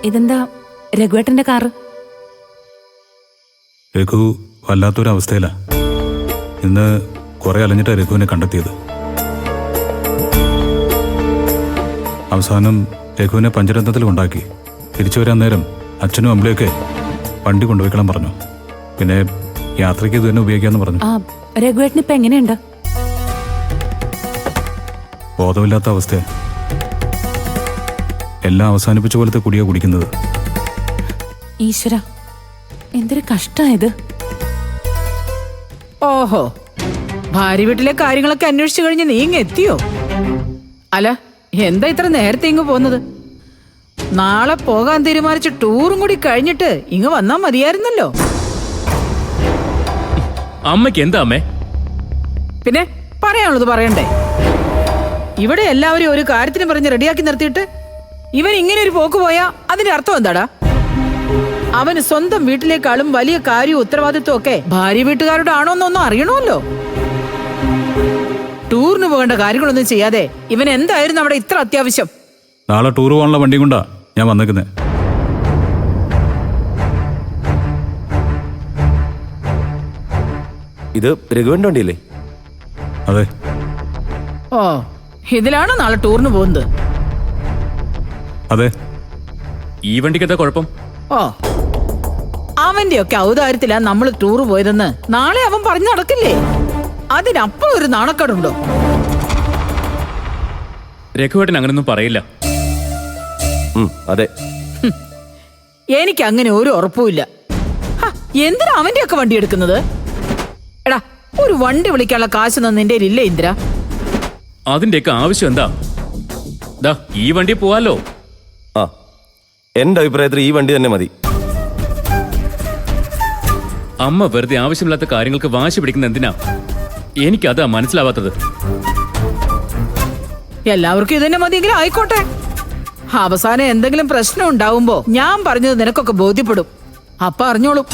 ഇതെന്താ രഘുവേട്ടന്റെ കാറ്? രഘു വല്ലാത്തൊരവസ്ഥയിലാ. ഇന്ന് കുറെ അലഞ്ഞിട്ടാണ് രഘുവിനെ കണ്ടെത്തിയത്. അവസാനം രഘുവിനെ പഞ്ചരത്നത്തിൽ കൊണ്ടാക്കി. തിരിച്ചു വരാൻ നേരം അച്ഛനും അമ്മയൊക്കെ വണ്ടി കൊണ്ടുപോയിക്കണം പറഞ്ഞു. പിന്നെ യാത്രയ്ക്ക് ഇത് തന്നെ ഉപയോഗിക്കാന്ന് പറഞ്ഞു. രഘുവേട്ടൻ ഇപ്പൊ എങ്ങനെയുണ്ട്? ബോധമില്ലാത്ത അവസ്ഥ. എല്ലാം അവസാനിപ്പിച്ച പോലത്തെ കുടിയാ കുടിക്കുന്നത്. ഈശ്വര, എന്തൊരു കഷ്ടായത്. ഓഹോ, ഭാര്യ വീട്ടിലെ കാര്യങ്ങളൊക്കെ അന്വേഷിച്ചു കഴിഞ്ഞ് നീ ഇങ്ങ് എത്തിയോ? അല്ല, എന്താ ഇത്ര നേരത്തെ ഇങ്ങ് പോന്നത്? നാളെ പോകാൻ തീരുമാനിച്ച ടൂറും കൂടി കഴിഞ്ഞിട്ട് ഇങ്ങ് വന്നാ മതിയായിരുന്നല്ലോ. അമ്മയ്ക്ക് എന്താ അമ്മേ? പിന്നെ പറയാനുള്ളത് പറയണ്ടേ? ഇവിടെ എല്ലാവരും ഒരു കാര്യത്തിന് പറഞ്ഞ് റെഡിയാക്കി നിർത്തിയിട്ട് ഇവൻ ഇങ്ങനെ ഒരു പോക്ക് പോയാ അതിന്റെ അർത്ഥം എന്താടാ? അവന് സ്വന്തം വീട്ടിലേക്കാളും വലിയ കാര്യവും ഉത്തരവാദിത്വം ഒക്കെ ഭാര്യ വീട്ടുകാരുടെ ആണോന്നൊന്നും അറിയണമല്ലോ. ടൂറിന് പോകേണ്ട കാര്യങ്ങളൊന്നും ചെയ്യാതെ ഇവൻ എന്തായിരുന്നു അവിടെ ഇത്ര അത്യാവശ്യം? നാളെ ടൂർ പോകാനുള്ള വണ്ടി കൊണ്ടാ ഞാൻ വന്നേക്കുന്നത്. ഇത് രഘുവിന്റെ വണ്ടിയല്ലേ? അതെ. ഓ, ഇതിലാണോ നാളെ ടൂറിന് പോകുന്നത്? അതെ. ഈ വണ്ടിക്ക് എന്താ കുഴപ്പം? ഓ, അവന്റെ ഒക്കെ ഔദാര്യത്തിലാ നമ്മൾ ടൂർ പോയതെന്ന് നാളെ അവൻ പറഞ്ഞു നടക്കില്ലേ? അതിനപ്പുറം ഒരു നാണക്കേടുണ്ടോ? രഘുവേട്ടൻ അങ്ങനൊന്നും പറയില്ല. അതെ. എനിക്ക് അങ്ങനെ ഒരു ഉറപ്പുമില്ല. എന്തിനാ അവന്റെ ഒക്കെ വണ്ടി എടുക്കുന്നത്? എടാ, ഒരു വണ്ടി വിളിക്കാനുള്ള കാശൊന്നും നിന്റെ ഇല്ലേ ഇന്ദ്ര? അതിന്റെയൊക്കെ ആവശ്യം എന്താ? ദാ ഈ വണ്ടി പോവാലോ. ആ, എന്റെ അഭിപ്രായത്തിൽ ഈ വണ്ടി തന്നെ മതി. അമ്മ വെറുതെ ആവശ്യമില്ലാത്ത കാര്യങ്ങൾക്ക് വാശി പിടിക്കുന്ന എന്തിനാ? എനിക്കതാ മനസ്സിലാവാത്തത്. എല്ലാവർക്കും ഇതന്നെ മതിയെങ്കിലും ആയിക്കോട്ടെ. അവസാനം എന്തെങ്കിലും പ്രശ്നം ഉണ്ടാവുമ്പോ ഞാൻ പറഞ്ഞത് നിനക്കൊക്കെ ബോധ്യപ്പെടും. അപ്പ അറിഞ്ഞോളും.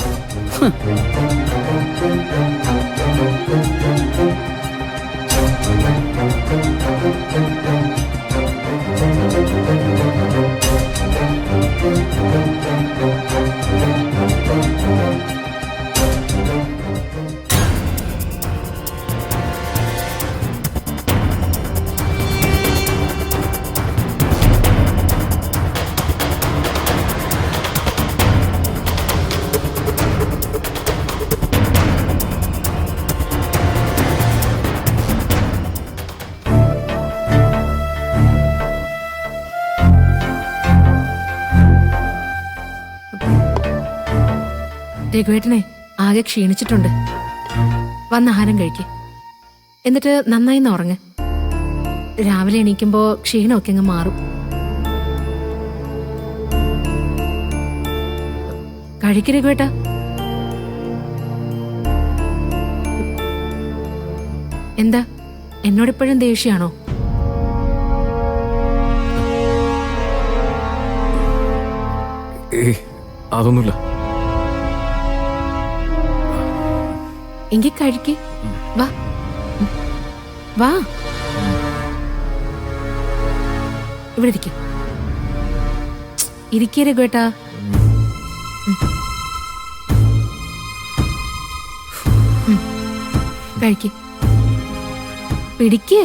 രഘുവേട്ടനെ ആകെ ക്ഷീണിച്ചിട്ടുണ്ട്. വന്ന് ആഹാരം കഴിക്ക്. എന്നിട്ട് നന്നായി ഉറങ്ങ്. രാവിലെ എണീക്കുമ്പോ ക്ഷീണമൊക്കെ അങ്ങ് മാറും. കഴിക്ക് രഘുവേട്ട. എന്താ, എന്നോടിപ്പോഴും ദേഷ്യാണോ? അതൊന്നുമില്ല. എങ്കിൽ കഴിക്ക്. വാ വാ, ഇവിടെ ഇരിക്കും. ഇരിക്കേ രഘുവേട്ടാ. കഴിക്ക്, പിടിക്കേ.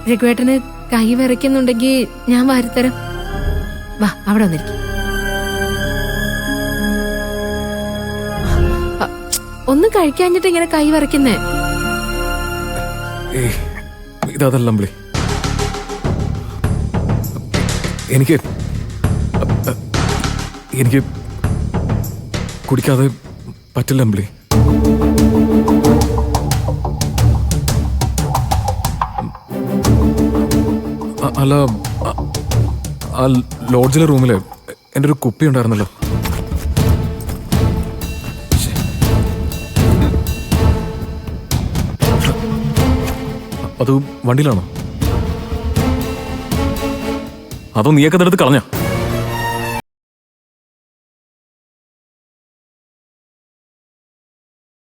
രഘുവേട്ടന് കൈ വിറയ്ക്കുന്നുണ്ടെങ്കിൽ ഞാൻ വാരിത്തരാം. വാ, അവിടെ വന്നിരിക്കും. ഒന്നും കഴിക്കാഞ്ഞിട്ട് ഇങ്ങനെ കൈ വിറയ്ക്കുന്നേ? ഇതല്ല അമ്പിളി, എനിക്ക് എനിക്ക് കുടിക്കാതെ പറ്റില്ല അമ്പിളി. അല്ല ആ ലോഡ്ജിലെ റൂമില് എൻ്റെ ഒരു കുപ്പി ഉണ്ടായിരുന്നല്ലോ. അത് വണ്ടിയിലാണോ? അതോ നീയൊക്കെ അതെടുത്ത് കളഞ്ഞ?